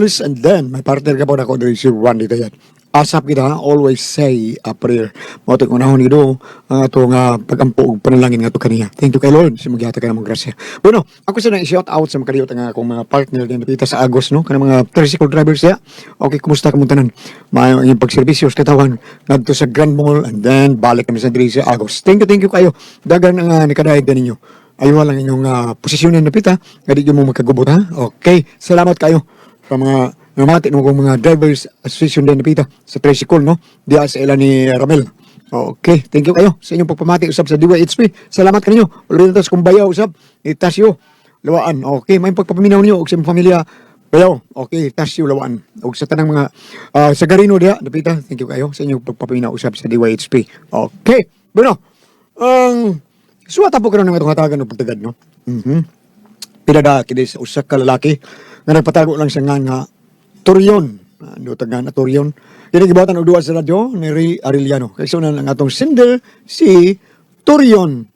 drivers, and then my partner ka po na ko si Juan dito yan. Asap kita, always say a prayer. Mo ito unahon nido ang atong pagampo ug panalangin nga to kaniya. Thank you kay Lord, si magyata ka namang grasya. Bueno, ako sa i-shout out sa makaliot nga akong mga partner din napita sa Agos, no? Kanang mga tricycle drivers ya. Okay, kumusta ka tanan? Maayo ang pagserbisyo sa katawan ngadto sa Grand Mall and then balik kami sa diri sa Agos. Thank you kayo. Dagan ang nikadayag ninyo. Ayaw lang inyong posisyonan na pita, nga di mo magkagubot ha. Okay, salamat kayo sa mga namati ng mga drivers association din na pita sa tricycle, no? Diya sa ilan ni Ramel. Okay, thank you kayo sa inyong pagpamati usab sa DYHP. Salamat kaninyo. Ulit na kung bayaw usab, itasyo, lawaan. Okay, may pagpapaminaw niyo og sa imong pamilya. Bayaw, okay, tasyo, lawaan. Og sa tanang mga sa Garino diya, napita, thank you kayo sa inyong pagpapaminaw usab sa DYHP. Okay, bueno, suwata po karon ng itong hatagan ng pagtagad, no? Pinada kini sa usa ka lalaki na nagpatago lang siya nga Torion. Ano taga na Torion? Kini gibatan og duwa sa radyo ni Ray Arellano. Kay so na lang atong sender si Torion.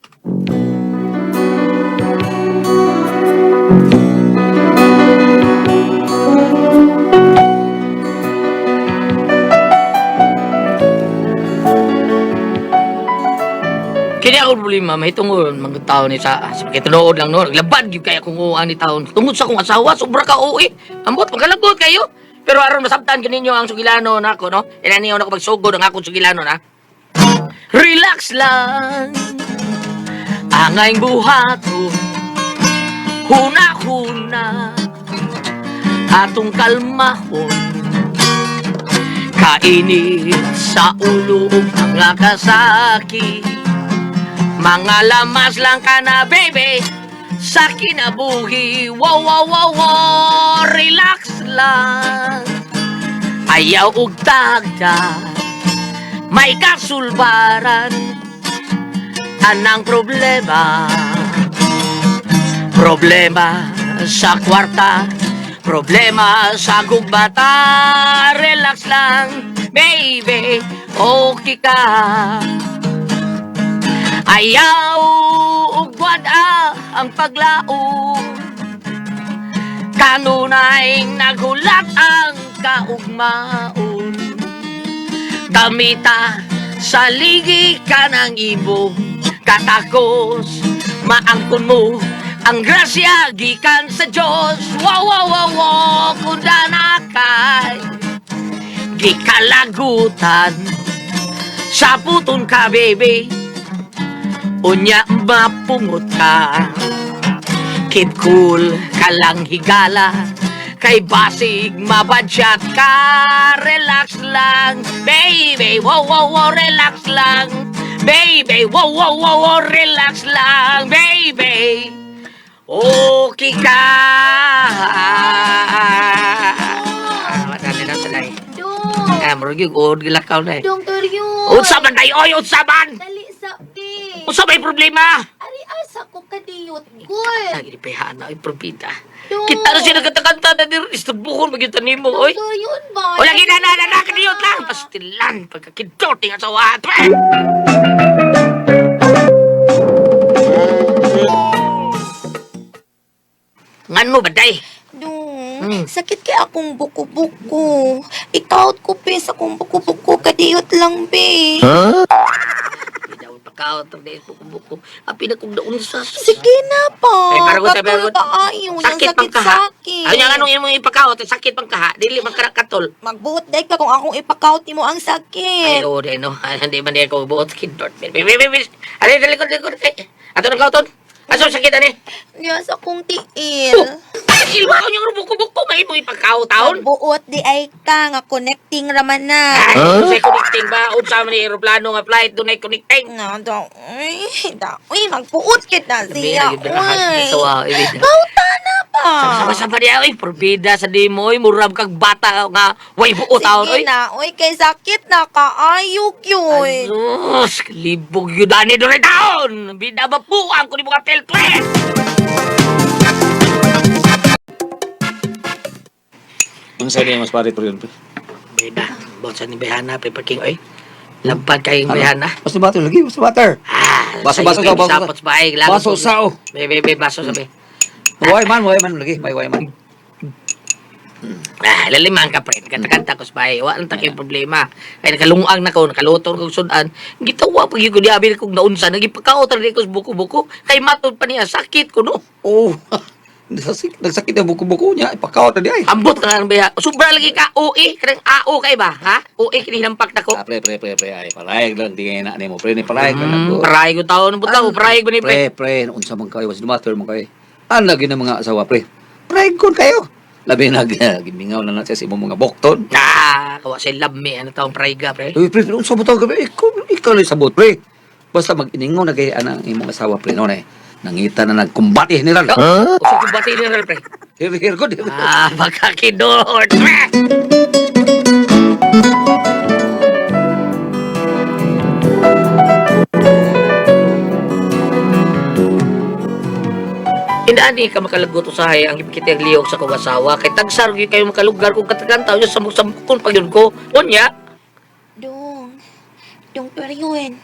Kini ako problema, may tungod mga tao ni sa pakitunood lang no. Naglabad gyud kaya kung ani taon. Tungod sa akong asawa, sobra ka uwi. Ambot magkalagot kayo. Pero aron masabtan kaninyo ang sugilano nako no. Inaniyo na ko magsugod ang akong sugilano na. Relax lang. Angay buhat ko. Huna-huna. Atong kalmahon. Kainit sa ulo mga kasakit. Mga lamas lang ka na, baby, sa kinabuhi. Wow, relax lang. Ayaw ug tagda, may kasulbaran. Anang problema? Problema sa kwarta, problema sa gugbata. Relax lang, baby, okay ka. Ayaw ugwada ang paglaom. Kanunay naghulat ang kaugmaon. Kamita sa ligi ka ng ibong katakos. Maangkon mo ang grasya gikan sa Diyos. Wow, kunda na kay gikalagutan. Sa puton ka, baby, unya mapungot ka. Keep cool ka lang higala, kay basig mabadyat ka. Relax lang, baby, wow, relax lang. Baby, wow, relax lang, baby. Okay ka. Madali lang sila eh. Marag yung good gilakaw na eh. Dong, Torion. Utsaban tayo, utsaban! Dali sa di. Usa may problema? Ari asa ko kadiyot, good. Lagi ni Pehana, ay probida. Dong. Kita na siya nagkanta na din, istubuhon maging tanimo, oy. Torion ba? O lagi na, kaniyot lang. Pastilan, pagkakidoting at sawahat. Ngano ba, day? Dong, sakit kay akong buko-buko. Ikaut ko, pe, sa akong buko-buko. Kadiyot lang, be. Pagkaot ang dahil buko-buko. Api na kong daon sa Sige na pa. Ay, parang sabi Katol ako, kaayo. Yung sakit pang kaha. sakit-sakit. Ano nga anong imong ipakaot? Sakit pang kaha. Dili man katol. Magbuot day ka kung akong ipakaut mo ang Ay, sakit. oo, din, no? Hindi man din ako buot. Kidort. Alay, dalikod. Ato ng kauton. Aso sakit, ani? Diyos akong tiil. Ilwa ko yung buko-buko. May mo ipakaw-taon. Magbuot di ay ka nga connecting raman na. Ay, sa connecting ba? Unsa man ni aeroplano nga flight, doon ay connecting. Nga daw. Uy, magbuot kita siya. Sabi na, Uy. sawa, ibig. Kauta na pa. Sama-sama niya, oy, porbida sa di mo, oy, murab kag bata nga, way buo taon, oy. Sige na. Uy, kay sakit na kaayok yun. Asus, libog yun, ani doon ay taon. Bida ba po, ang kunin mga peltre. Ang sa'yo mas pare to yun. Bida, botsa ni Behana, pepaking, oy. Lampad kayong Behana. Basta butter lagi, basta butter. Baso, baso ka, baso ka. Sapot sa bahay, Baso sao. Bebe, baso sabi. Way man lagi, may way man. Lalimang ka, pre. Kanta-kanta ko sa bahay. Wala nang taking problema. Kaya nakalungang na ko, nakalutong ko sudan. Gitawa pag yung kudiabi kong naunsa. Nagipakaotan rin ko sa buko-buko. Kay matod pa niya, sakit ko, no? Oh, nagsakit ang buko-buko niya. Ipakaw na di ay. Ambot ka nga ba? Sobra lagi ka, OE. Kanang AO kay ba, ha? OE, kinilampak na ko. Pre. Ay, palayag lang. Di nga na mo. Pre, ni palayag lang. Parayag ko taon ng butaw. Parayag ba ni pre? Pre, unsa man kayo. Was dumater man kayo. Ano lagi ng mga asawa, pre? Pre, kayo. Labi na, gimingaw na siya sa imong mga bokton. Kawa sa love me. Ano taong parayga, pre? Uy, pre, unsa mo tawag, pre? Ikaw lang sabot, pre. Basta mag-iningaw na kay anang imong asawa, pre. No, nangita na nagkumbati ni Ral. Gusto ko bati ni Ral, pre. Here, good. Magkakidor, pre. Inaani ka makalagot usahay ang ipikitang liyog sa kong asawa. Kay tagsar gyud kayo makalugar kung katagantaw yung samok-samokon pag yun ko. Unya, Dong periyon.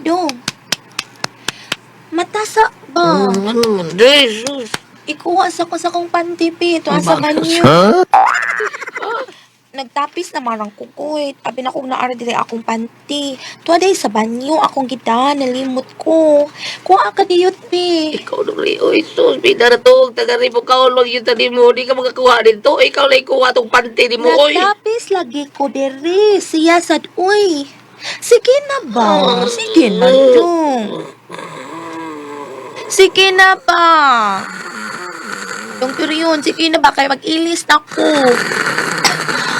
Dong. Matasa ba? ano man, Jesus. Ikuha sa ko sa kong pantipi. Ito sa banyo. Nagtapis naman ang kukoy. Abi na kong naara dire akong panty. Tuwa day sa banyo. Akong gita. Nalimot ko. Kuha ka diyot, be. Ikaw na rin, oy, sus, bida na to, tagari mo kaon, wag yung tani mo, di ka makakuha dito, ikaw na ikuha tong panty ni mo, oy. Nagtapis lagi ko dire. Siya sad, uy. Sige na ba? Sige na, dong. Sige na ba? Dong periyon, sige na ba? Kaya mag-ilis na ko.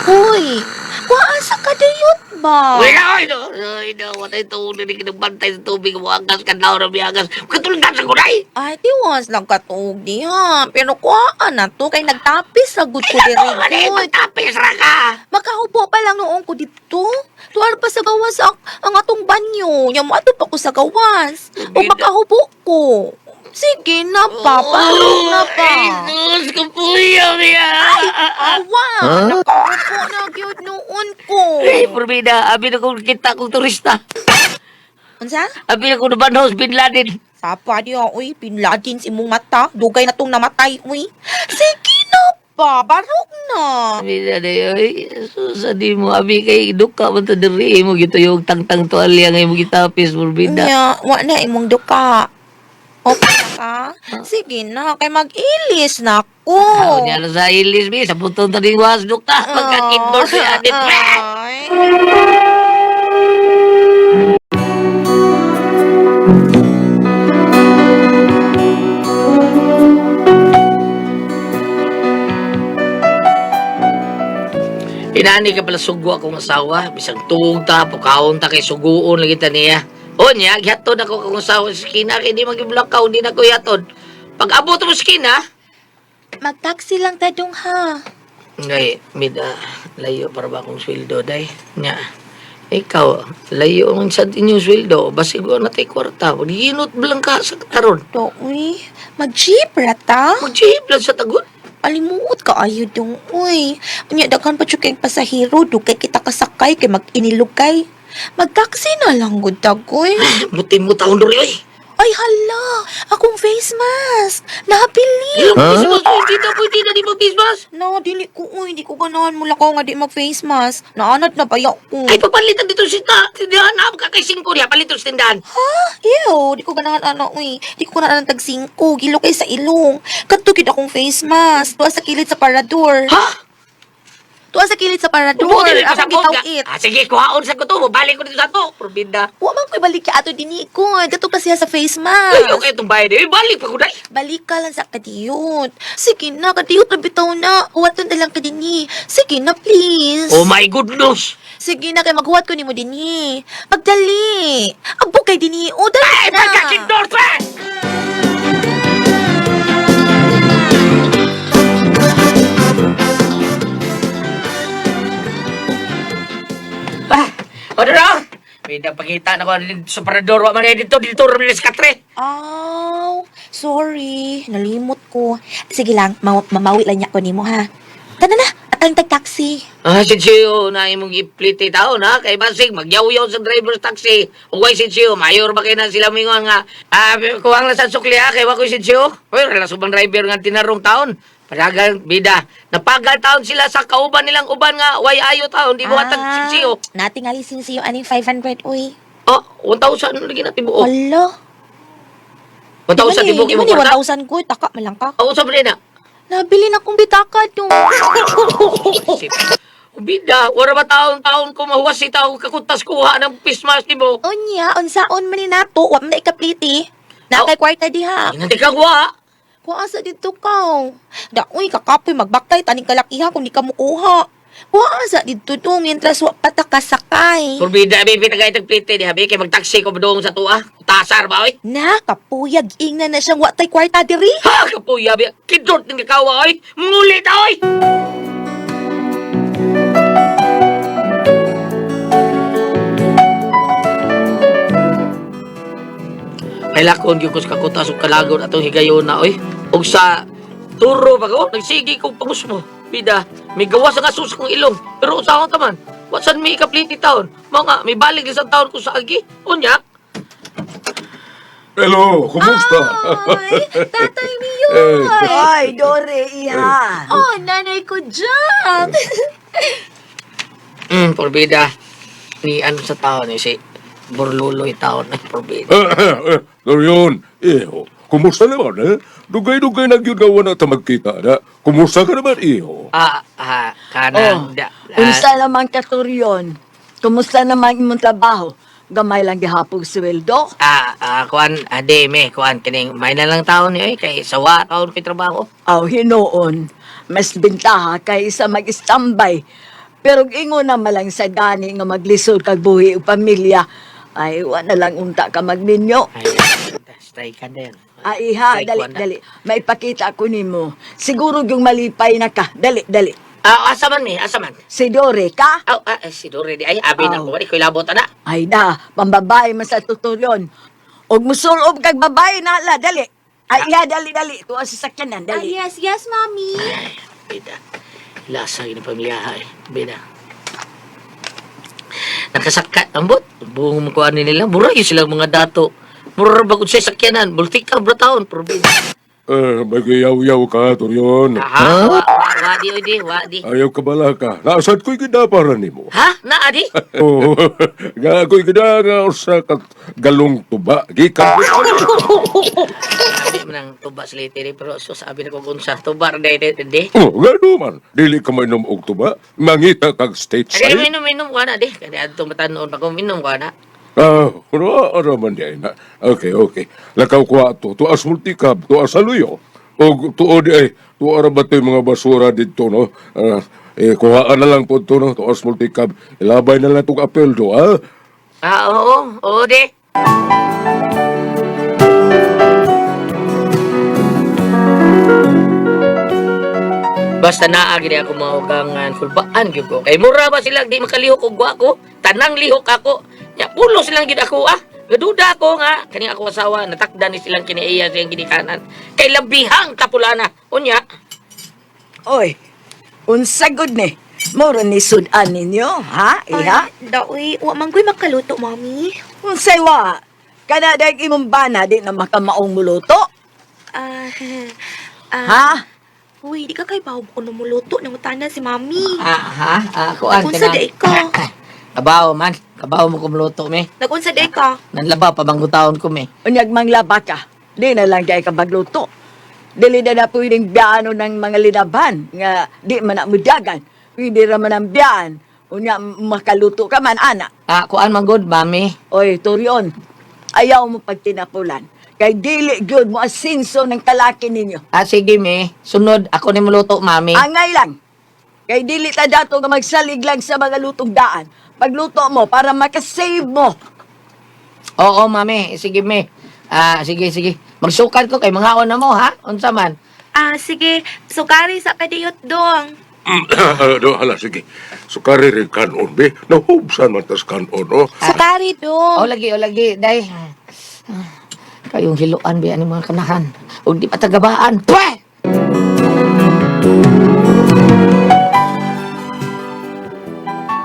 Uy, kuasa ka diyot ba? Uy na, watay to, hindi ka nagbantay sa tubig mo, agas ka daw na biyagas, katulad ka sa gulay. Ay, tiwas lang katog diha. Pero kuhaan na to, kay nagtapis sa good ko dire. Mali, Good. magtapis ra ka. Makahupo pa lang noong ko dito. Tuwar pa sa gawas ang atong banyo. Nya mo ato pa ko sa gawas. O makahupo ko. Sige na pa, palong na pa. Ay, sus, kapuyaw niya. Awa, nakahupo na gyud noon ko. Ay, Purbida, abi na kong kita kong turista. Unsa? Abi na kong nabanhos, Bin Laden. Sapa diya, uy, pinladin si mong mata. Dugay na tong namatay, uy. Sige na pa, barog na. Abi na na ay, susa di mo, abi kay duka mo to diri mo, gito yung tang-tang tuwalya ngay mo gitapis, Purbida. Nya, wa na imong duka. Okay na ka? Sige na, kay mag-ilis na ko. Ako niya na sa ilis, bi, sa putong taning was, dukta, magkakindor si Adit, pre. Ay. Inani ka pala sugo akong asawa, bisang tuog ta, pukaon ta kay suguon lagi ta niya. O niya, gihatod ako akong asawa sa skina, kay di magibulakaw, di na ko yatod. Pag abot mo sa skina, Mag-taxi lang tadong ha. ngay, layo para ba akong sweldo, day. Nya, ikaw, layo ang sa inyong sweldo, basig ko na tayo kwarta, ginot bilang ka sa karon. To, uy. Mag-jeep rata? Mag-jeep lang sa tagon. Alimuot ka ayo dong, uy. Unya, daghan pa siya kay pasahero, dugay kita kasakay, kay mag-inilugay. Mag-taxi na lang, good tagoy. Buti mo taon dori, oy. Ay, hala! Akong face mask! Nabili! Christmas, hindi na pwede na di mag-Christmas. No, dili ko, uy. Di ko ganahan mo lang nga di mag-face mask. Naanad na bayaw ko. Ay, pagpalitan dito si tindahan na, ka kay 5 niya, palitan sa tindahan. Ha? Ew, di ko ganahan uy. Di ko ganahan tag-5. Gilo kay sa ilong. Katugid akong face mask. Tuwa sa kilid sa parador. Ha? Tuwa sa kilid sa parador. Buti na Akong pasabot gitawit. ka. Sige, kuhaon sa ko to. Balik ko dito sa to. Probinda. Wa man ko'y balik ka ato dini ko. Gato ka siya sa face Ay, mask. okay itong bayad. Eh, balik pa ko dahil. Balik ka lang sa kadiyot. Sige na, kadiyot na bitaw na. Huwatan na lang ka dini. Sige na, please. Oh my goodness. Sige na, kay maghuwat ko ni mo dini. Pagdali. Abo kay dini. O, dali Ay, na. pagkakindor pa! Ano na? May napakita na ko sa parador. Wa man dito rin sa katre. Aw, sorry. Nalimot ko. Sige lang, mamawi lang niya ko ni mo, ha? Tana na, at ang tag-taxi. Ah, sinsiyo, na imong ipliti tao na. Kay basig, magyaw-yaw sa driver's taxi. Kung kay sinsiyo, mayor ba kayo na sila mingon nga, kuwang lang sa sukli ha, kay wakoy sinsiyo. Uy, relasyon bang driver nga tinarong taon. Paragang, bida. Napagal taon sila sa kauban nilang uban nga, way ayo taon, di mo atag sinsiyo. Natingali sinsiyo aning 500, uy. Oh, 1,000 lagi natin buo. Hala. 1,000 tibuok Di imong man ni kwarta. 1,000 ko, taka man lang ka. Oo, sabi na. Nabili na kong bitaka to. Bida, wala ba taon-taon ko mahuwas si tao kakuntas kuha ng pismas ni mo? Unya, unsaon man ni nato, wa man na ikapliti. Na kay kwarta diha. Hindi ka kuha. Kuha sa dito ka. Da, uy, kakapoy, magbaktay, taning kalakiha kung di ka mukuha. Kuha sa dito to, mientras wa pa ta kasakay. Kurbida, baby, tagay tagplite di habi, kay magtaksi ko doon sa tuwa. Tasar ba, oy? Na, kapuyag, ingna na siyang watay kwarta diri. Ha, kapuya, bi. Kidot ng kakawa, oy. Ngulit, oy. Kailakon yung kus kakutas o kalagon atong higayon na, oy. Og sa turo ba ko, nagsigi ko pangus mo. Bida, may gawas ang asus kong ilong. Pero sa akong taman, watsan may ikapliti taon. Mga, may balik isang taon ko sa agi. Unya, Hello, kumusta? Ay, tatay niyo. Ay, Dore, iha. Oh, nanay ko dyan. Porbida. Ni ano sa taon ni si Borluloy taon na porbida. Dorion, iho, kumusta naman, eh? Dugay-dugay na yun gawa na magkita na. Kumusta ka naman, iho? Kanan. Unsa naman katuryon? Kumusta naman imong trabaho? Gamay lang gihapong sweldo? Kuan, ademe, kuan, kining, may na lang taon ni, kay sawa taon kay trabaho. Aw, hinoon. Mas bintaha kay sa mag-istambay. Pero ingon na malang sa gani nga maglisod kag buhi o pamilya. Ay, wala lang unta ka magminyo. Ay, stay ka din. Iha, Stay dali, kuan na. dali. May pakita ko nimo. Siguro yung malipay na ka. Dali, dali. Asa man ni, asa man? Si Dore ka? Si Dore di, ay, abi na Aw. ko, ko'y labot na. Ay da, pambabae man sa tutulyon. Og musulob kag babae na la, dali. Ay, iya, dali, dali. Tuwa sa sakyanan, dali. Yes, yes, mami. Bida. Lasa yun ang pamilyaha eh. Bida. Nakasakat. Ambot. Buong makuha nila. Mura yun silang mga dato. Mura bagod sa sakyanan. Multik ka, brataon. Pero bida. Magayaw-yaw ka, Dorion. Wadi, oy, wadi. Ayaw ka bala ka. Nasad ko'y gidaparan ni mo. Ha? Na, adi? Oo, nga ako'y gidanga sa galong tuba. Gikan ko. Sabi mo ng tuba sa literi. Pero so sabi na kung unsa. Tuba, hindi. Oh, nga naman. Dili ka mainom og tuba. Mangita kag state Kaya side. minum ka na, di. Kaya ato matanoon pa kung minum ka na. Ano man di na. Okay, okay. Lakaw ko ato. Tuas multikab. Tuas saluyo. O tuod ay. Tuara ba ito yung mga basura dito, no? Kuhaan na lang po ito, no? Tuas multikab. Ilabay na lang itong apel do, ha? Oo. Oo, di. Basta naagi na ako maugangan kulbaan gyud ko. Kay mura ba sila di makalihok og ko? Tanang lihok ako. Nya pulo silang gid ako ah. Gaduda ako nga kani ako asawa natakdan ni silang kiniiya siyang ginikanan. Kay labihang kapulana. Unya. Oy, unsa gud ni? Moro ni sudan ninyo, ha? Iha? Ay, daoy, wa man ko'y makaluto, mami. Unsay wa? Kana dag imong bana di na makamaong muluto? Ah, Ha? uy, di ka kay bawo ko namuluto ng tanan si mami. Kuan Nagunsa day ka. Kabaw man. Kabaw mo kumluto me. Nagunsa day ka. Nanlabaw pa bang taon ko me. Unyag manglaba ka. Di na lang kay ka magluto. Dili na pwedeng biyano ng mga linaban nga di man na mudagan. Pwede raman ang biyaan. Unya makaluto ka man, ana. Kuan man good, mami. Oy, Torion, ayaw mo pagtinapulan. Kay dili gyud mo asinso ng kalaki ninyo. Sige me. Sunod ako ni muluto, mami. Angay lang. Kay dili ta dato nga magsalig lang sa mga lutong daan. Pagluto mo para makasave mo. Oo, mami. Sige me. Sige. Magsukat ko kay mga na mo, ha? Unsa man? Sige, sukari sa kadiyot dong. Hala, sige. Sukari rin kanon, be. Nahubsan man tas kanon, no? Sukari O dong. lagi, day. Kayong hiluan ba ang mga kanahan? O di pa tagabaan. Pwe!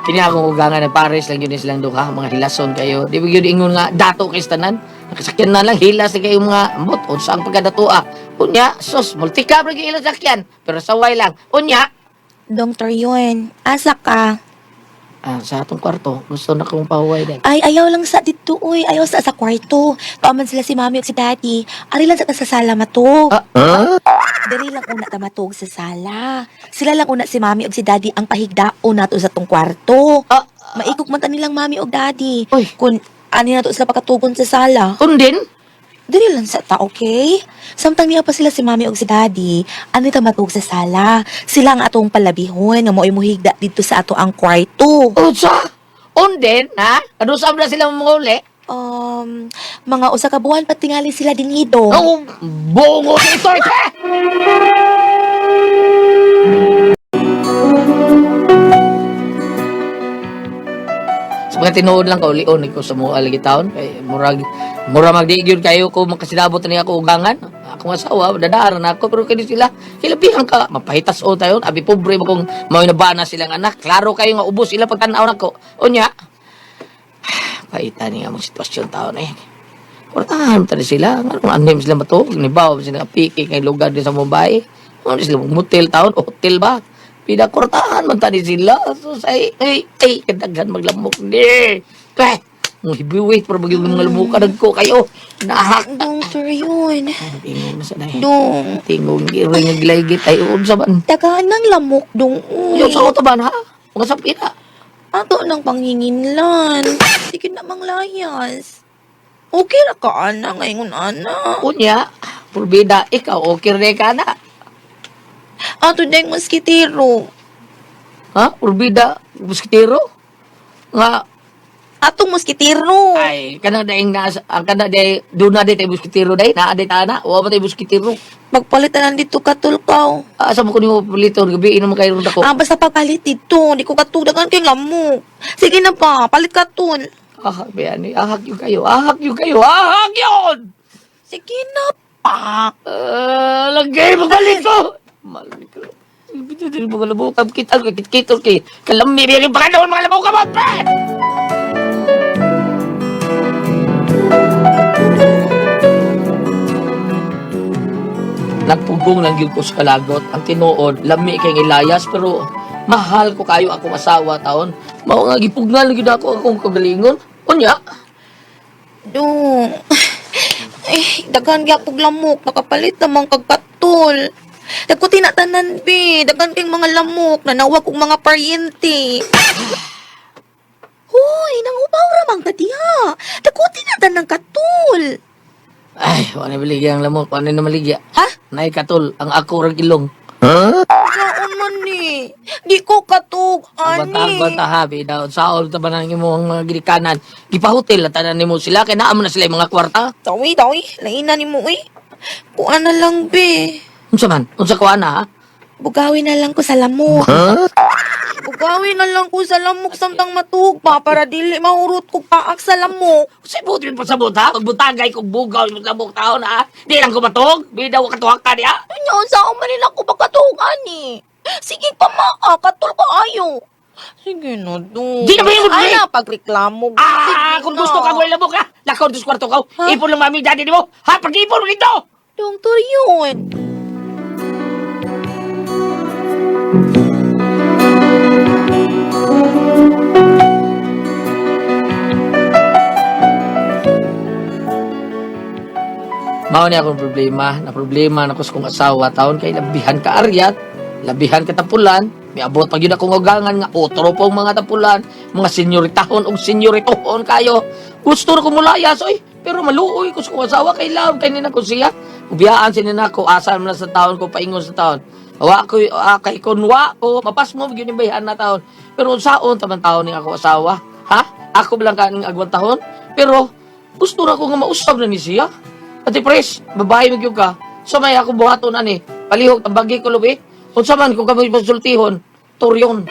Kini akong ugangan ng pares lang yun silang duha, mga hilason kayo. Di ba yun ingon nga, dato kay tanan. Nakasakyan na lang, hilas na kayo mga ambot. O saan pagkadatua. Unya, sus, multikab lagi ilang sakyan. Pero saway lang. Unya, Dong Torion, asa ka? sa atong kwarto, gusto na kong pahuway din. Ay, ayaw lang sa dito, uy. Ayaw sa kwarto. Paaman sila si mami o si daddy. Ari lang sa sala matog. Dari lang una ta matog sa sala. Sila lang una si mami o si daddy ang pahigdaon nato sa tong kwarto. Maikog man ta nilang mami o daddy. Uy. Kung ani nato sila pakatugon sa sala. Kundin? Dili lang sa ta, okay? Samtang niya pa sila si mami o si daddy, ani ta matug sa sala. Sila ang atong palabihon nga mo'y muhigda dito sa ato ang kwarto. Unsa? Undin, ha? Ano saan na sila mga uli? Mga usa ka buwan pa tingali sila dinido. Oh, bungo sa ito, mga tinuod lang kauli-on ko sa mga lagi taon kay mura magdigyon kayo ko makasinabot na ako ugangan akong asawa dadaaran ako pero kini sila kilabihan ka mapahitas o tayo abi pobre mo kung mao nabana silang anak klaro kayo nga ubos sila pagtan-aw nako unya paita ni nga mong sitwasyon taon Portahan tadi sila nga anim sila mato nibaw sila piki kay lugar din sa Mumbai ano sila motel taon hotel ba pinakortahan man tadi sila. So, say, kadaghan maglamok ni. Kaya, mo hibiwit, para maging mga lamukan ko kayo. Nahak. Dong Torion. Tingog na sa dahi. Dong. Tingog, iring ng gilaygit. Ay, unsa man. Tagaan ng lamok, dong. Yung sa ko taban, ha? Mga sapira. Ato ng panghinginlan. Sige na manglayas. Okay ra ka, ana, ngayon, ana. Unya, pulbida, ikaw, okay rin ka na. Ato deng moskitero. Ha? Pulbida, muskitero? Nga, Atong moskitero. ay, kanang daing nasa, ang kanang daing, doon na tayo muskitero dahi, naa dahi tana, uwa ba tayo muskitero? Pagpalitan dito katulkaw. Asa mo ko niyo palito, gabi, inom kayo rin ako. Basta pagpalit dito. Di ko katudagan kay lamok. Sige na pa, palit katul. Ahak ba yan eh? Ahak yun kayo! Ahak yun kayo! Ahak yun! Sige na pa. Lagay mo balik ko! Malamig ko. Hindi mo kalabukam kita. Kitol kay kalamiri rin baka naman mga labukam mo, pre! Nagpugong lang yun ko sa kalagot. Ang tinuod, lami kay ilayas, pero mahal ko kayo akong asawa taon. Mao nga gipugnan lang yun ako akong kagalingon. Unya, Dong. Dagan gyapog lamok. Nakapalit namang kagkatul. Dagko tinatanan, be. Dagan kayong mga lamok. Nanawag kong mga paryente. Hoy, nangubaw ramang ka diha. Dagko tinatanan katul. ay, wala na baligya ang lamok. Wala na maligya. Ha? Nay katul, ang ako rag ilong. Saan man ni? Di ko katug, Ang ani. bata habi daw sa all ta banang imong mga gidikanan. Gipahotel na tanan nimo sila kay naa mo na sila yung mga kwarta. Tawi, lainan ni mo, Kuan na lang, be. Unsa man? Unsa ko ana ha? Bugawi na lang ko sa lamok. Bugawi na lang ko sa lamok samtang matug pa para dili mahurot ko paak sa lamok. Si butin pa sa buta, magbutagay kog bugaw imong labok taon ha. Di lang ko matog, bidaw ka tuwak ka diha. Nya sa man nila ko pagkatug ani. Sige pa maa, katul ko ayo. Sige na, do. Di na ba yun, Ay be? na, pagreklamo. Sige Kung na. gusto ka mo labok ha, lakaw dos kwarto ka. Ha? Ipon lang mami daddy nimo. Ha, pag-ipon mo dito. Dongtor yun. Mao ni akong problema na ko sa kong asawa taon kay labihan ka aryat, labihan ka tapulan, may abot pag yun akong ugangan nga otro pong mga tapulan, mga senyoritahon o senyoritohon kayo. Gusto na ko mulayas oy, pero maluoy ko sa kong asawa kay love kay nina ko siya. Ubiyaan si nina ko asan man na sa taon ko paingon sa taon. Awa ko kay kunwa ko mapas mo gyud bayhan na taon. Pero saon taman taon ni ako asawa? Ha? Ako bilang kaning agwang tahon, pero gusto na ko nga mausab na ni siya. Ate Pres, babae magyug ka. So may ako buhaton ani. Palihog tambagi ko lubi. Unsa man kung kami pasultihon, turyon.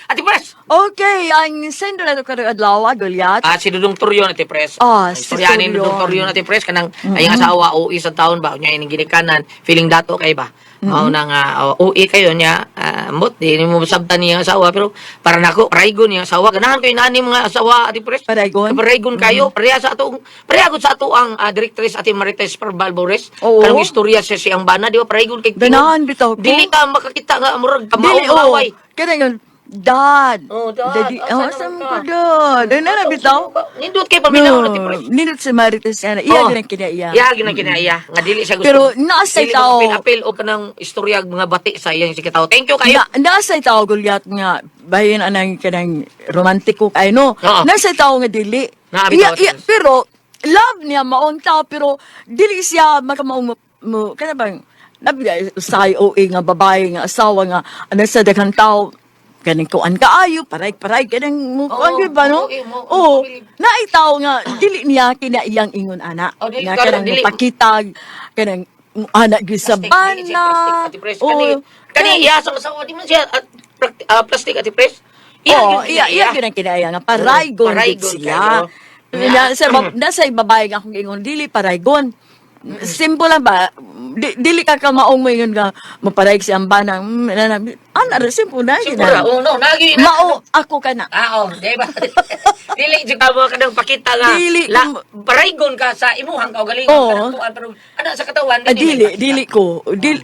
Ate Pres, Okay, ang Lain doon na ito karong adlaw, Goliath. Si Dudong Turyo na ti Pres. Si Istoryanin Turyon. Dudong Turyo na ti Pres kanang ayang asawa o isang taon ba nya ining ginikanan feeling dato kay ba. Mao nang uwi kayo niya mot di mo sabtan niya asawa pero para nako paraygon niya asawa ganahan ko inani mga asawa ati Pres. Paraygon? Paraygon kayo pareha sa atong parehagod sa ato ang directress ati Marites Parbalbores. Oo. Kanang istorya sa siyang bana di ba paraygon kay Ganahan bitaw ko. Dili ka makakita nga murag Dili, kamaong laway. Kaya yun, Dad. Dad. Daddy, Asan saan ka? ko, Dad? Ano na, bitaw? Nindot kay paminaw na ti Pres. Nindot si Marites yan. Iya, din ang kinaiya. Iya ginang kinaiya nga dili siya gusto. Pero naasay dili tao. apil o kanang istorya mga bati sa iyang sige tao. Thank you kayo. Nasa tao, Goliath, nga, bayan anang kanang romantiko, ay no, Oo. nasa tao nga dili. Naabi tao, Tres. Pero, love niya, maong tao, pero, dili siya makamaong mo, kaya bang, nabi, usay OA nga, babae nga, asawa nga, ano sa daghang tao, kaning kuan kaayo, paray-paray, kanang mo, kuan gyud ba, no? Oo, naitaw nga, dili niya kinaiyang ingon, ana. Oh, dili, Nga kada, kanang dili. pakitag, kanang, anak gyud sa bana. Oo. Kani iya sa asawa di man siya plastic ati Pres. Oo, iya gyud ang kinaya nga paraygon Paraygon gid sila. kayo. Nasa babae nga akong ingon dili paraygon. Simple lang ba? Dili ka maong mo yun nga maparayg si ambana. Ana simple na yun. Siguro, no, nagi na. Mao ako kana. Di ba? Dili jud ka mo kadang pakita nga Dili paraygon ka sa imuhang kaugalingon Oo. kanang tuan pero ana sa katawan Dili ko. Di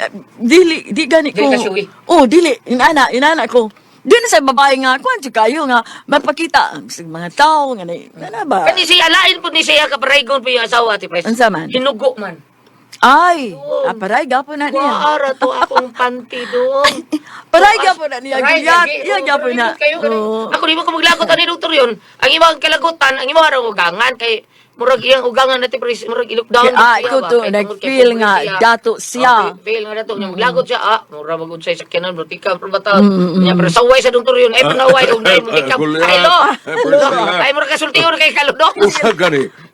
gani ko. Dili ka suwi. Oh, dili. Inana ko. Di na sa babae nga, kuhan siya kayo nga, mapakita sa mga tao, nga na ba? Kani siya alain po ni siya ka paraygon po yung asawa ati Pres. Unsa man? Hinugo man. Ay, paray, gapo na niya. Waara to akong panty doon. Paray, gapo na niya. Paray, Giyat, lagi. iya, gapo na. Kayo, Oo. Ako di mo ko maglagot ani doktor yun. Ang imong kalagutan, ang imong araw ugangan kay murag iyang ugangan natin Pres, murag i-lockdown. Ikaw to, nag-feel nga, dato siya. Feel nga dato niya maglagot siya. Mura magud sa sakyanan, bertika pero bata. Nya pero saway sa doktor yun. Ay panaway og nay mo ikap. Ay lo. Ay murag kasultiyon kay kaludok.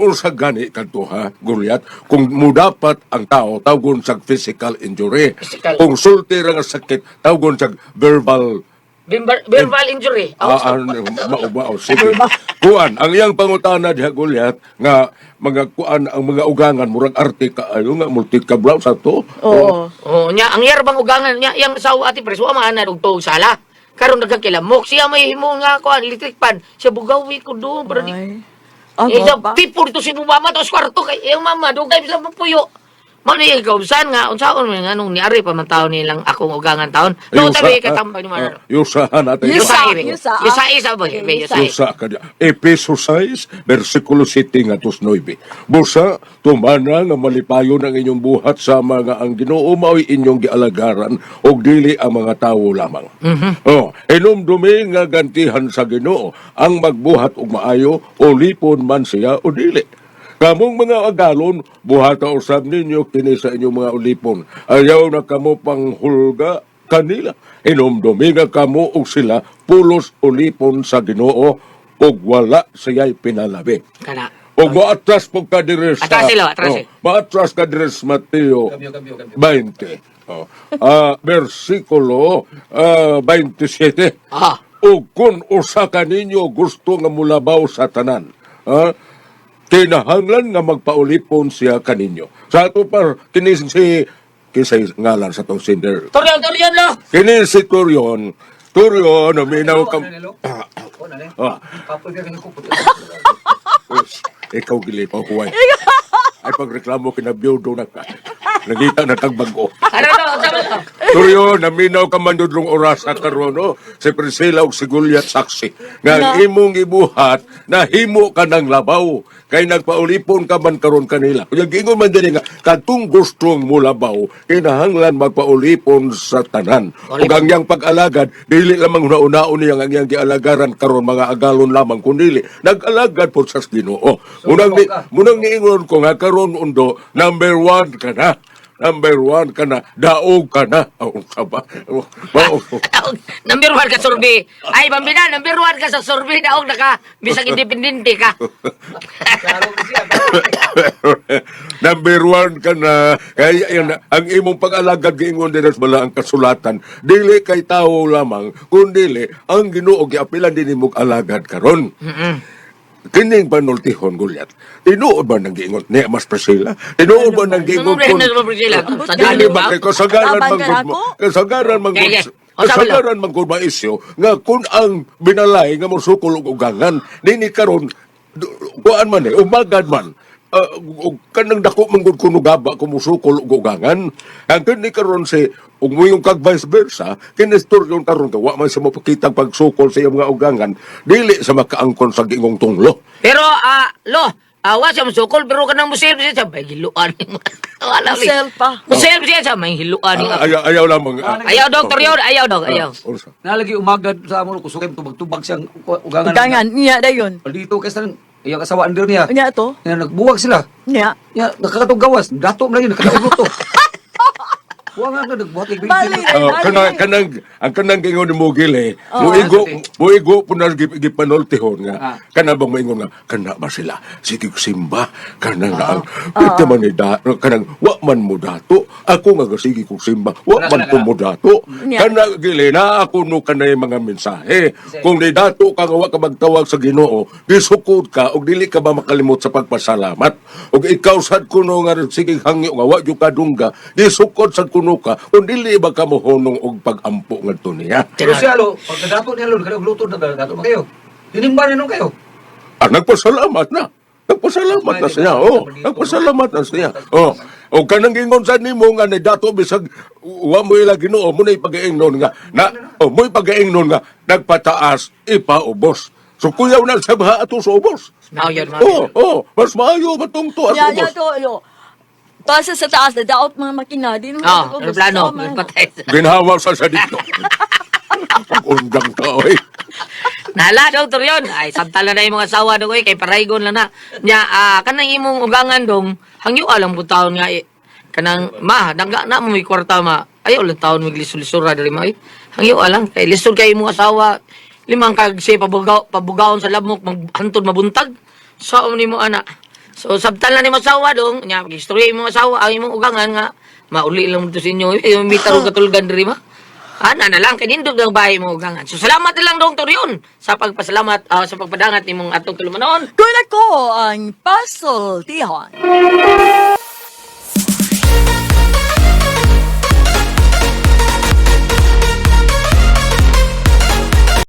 Usa gani kadto ha, Goliath, kung mo dapat ang tao tawgon sa physical injury. Physical. Kung sulti ra nga sakit tawgon sa verbal Verbal injury. maubaw sige. Kuan ang iyang pangutana diha Goliath nga mga kuan ang mga ugangan murag arte ka ayo nga multi-cablaw sa to. Oo. Oh, nya ang yarbang ugangan nya yang asawa ati Pres wa maana og tuog sala. Karon daghang kilamok siya may himo nga kuan electric pan. Siya bugawi ko do pero di. Ay. Isa Ako ba? people dito si mama to sa kwarto kay yung mama dugay sa puyo. Mano yung kausan nga, unsaon mo nga nung niari pa man taon nilang akong ugangan taon. No, tabi katambay ni Manaro. Yusahan natin. Yusa isa ba? Yusa. Busa ka diya. Epeso 6, versikulo 7 nga tus 9. Busa, tumana nga malipayon ang inyong buhat sa mga ang Ginoo mao'y inyong gialagaran og dili ang mga tawo lamang. Inumdumi nga gantihan sa Ginoo ang magbuhat og maayo o lipon man siya o dili. Kamong mga agalon, buhata usab ninyo kini sa inyong mga ulipon. Ayaw na kamo panghulga kanila. Inumdumi nga kamo og sila pulos ulipon sa Ginoo og wala siya'y pinalabi. Kana. O maatras po ka dire sa... Atras sila, atras eh. Maatras ka dire sa Mateo 20. Versikulo 27. O kung usa ka ninyo gusto nga mulabaw sa tanan, kinahanglan nga magpaulipon siya kaninyo. Sa ato par, kinis si... Kisay ngalan sa tong sinder. Toryon lo! Kinis si Turion. Turion, naminaw ka... Ikaw gilipaw kuway. Ay pagreklamo kinabiyudo na ka. Nagita na kang bago. Ano to? Sama to? Turyo, naminaw ka man doon oras sa karoon, no? Si Priscilla o si Goliath saksi. Nga imong ibuhat, na himo ka ng labaw. Kay nagpaulipon ka man karon kanila. Kaya gingon man din nga, katong gustong mo labaw, kinahanglan magpaulipon sa tanan. Ug ang iyang pag-alagad, dili lamang una-unaon niya ang iyang gialagaran karon mga agalon lamang, kundi nag-alagad po sa Ginoo. Munang niingon ko nga karon undo, number 1 ka na. number 1 ka na, daog ka na. Ang saba. Daog, number 1 ka survey. Ay, Bambina, number 1 ka sa survey. Daog na ka. Bisang independente ka. Number 1 ka na. Kaya yan, ang imong pag-alagad giingon din bala ang kasulatan, dili kay tao lamang, kundi ang Ginoo giapilan din imong alagad karon. Kining panultihon gulyat. Tinuod ba nang giingon ni Mas Priscilla? Tinuod ba nang giingon kun? Dili ba kay kasagaran Laban ka manggod ako? kasagaran manggod Kaya, o, sabi lang. kasagaran manggod ba isyo nga kun ang binalay nga mosukol og ugangan nini karon kuan man umagad man. Kanang dako manggod kuno gaba kumusukol og ugangan ang kini karon si ug moyong kag vice versa kinistoryon karon ka wa man sa mapakitang pagsukol sa iyang mga ugangan dili sa makaangkon sa gingong tunglo. Pero, lo, awa siya masukol, pero kanang musel siya may hiluan. Wala, Musel pa. Musel siya may hiluan. Ayaw lamang. Ayaw, Dr. Yon. Ayaw, Dok. Ayaw. Ursa. Nalagi umagad sa amon kusukay tubag-tubag siyang ugangan. Ugangan, niya dayon. Dito kaysa iyang asawa under niya. Niya to. Nga nagbuwag sila. Niya. Ya, nakakatog gawas. Dato na yun, nakakatog luto. Buwag nga na, nagbuhat like Bali. Ang kanang gingon ni Mugil muigo po na gipanultihon nga, kanang bang maingon nga, kana ba sila, sige simba, kanang nga, ito man ni kanang, wa man mo dato, ako nga sige kong simba, wa man po mo dato, kanang gili na ako no kanay mga mensahe, kung ni dato ka nga wa ka magtawag sa Ginoo, gisukod ka, og dili ka ba makalimot sa pagpasalamat, og ikaw sad kuno nga, sige hangyo nga, wa yung kadungga, gisukod sad kuno ka, kung dili ba ka mohonong og pagampo ngadto niya. Pero siya, lo, pagkadato niya, lo, nakakagluto na dato ba kayo? Tinimba niyo kayo? Nagpasalamat na. Nagpasalamat na siya. Nagpasalamat na siya. O kanang gingon sa nimo nga ni dato bisag wa mo ila Ginoo mo na ipagaingnon nga mo ipagaingnon nga nagpataas ipaubos. So kuyaw na sa baha ato sa ubos. Maayon, Mas maayo matong to at Niya, niya ubos. to, lo. Taas sa taas, na daot mga makina. Di naman ako gusto aeroplano. man. Patay. Ginhawa sa dito. Undang ka, oy. Nala, Dr. Yon. Ay, samtala na yung mga asawa doon, kay paraygon lang na. Nya, kanang imong ugangan dong, hangyo alam po taon nga, kanang, dangga na mo may kwarta, ayaw lang taon may lisura dari mo, hangyo alang, kay lisod kayo mga asawa, limang kag siya pabugaon sa lamok, maghantod mabuntag, sa ni mo anak. So, samtala ni mo asawa dong, nya, istorya yung mga asawa, ang imong ugangan nga, mauli lang mo to sa inyo, yung mitaro katulgan dari mo. Na lang, kanindog ng bahay mo ugangan. So, salamat na lang, Dr. Yon, sa pagpasalamat, sa pagpadangat ni mong atong tulumanon. Kung ako ang puzzle, Tihon.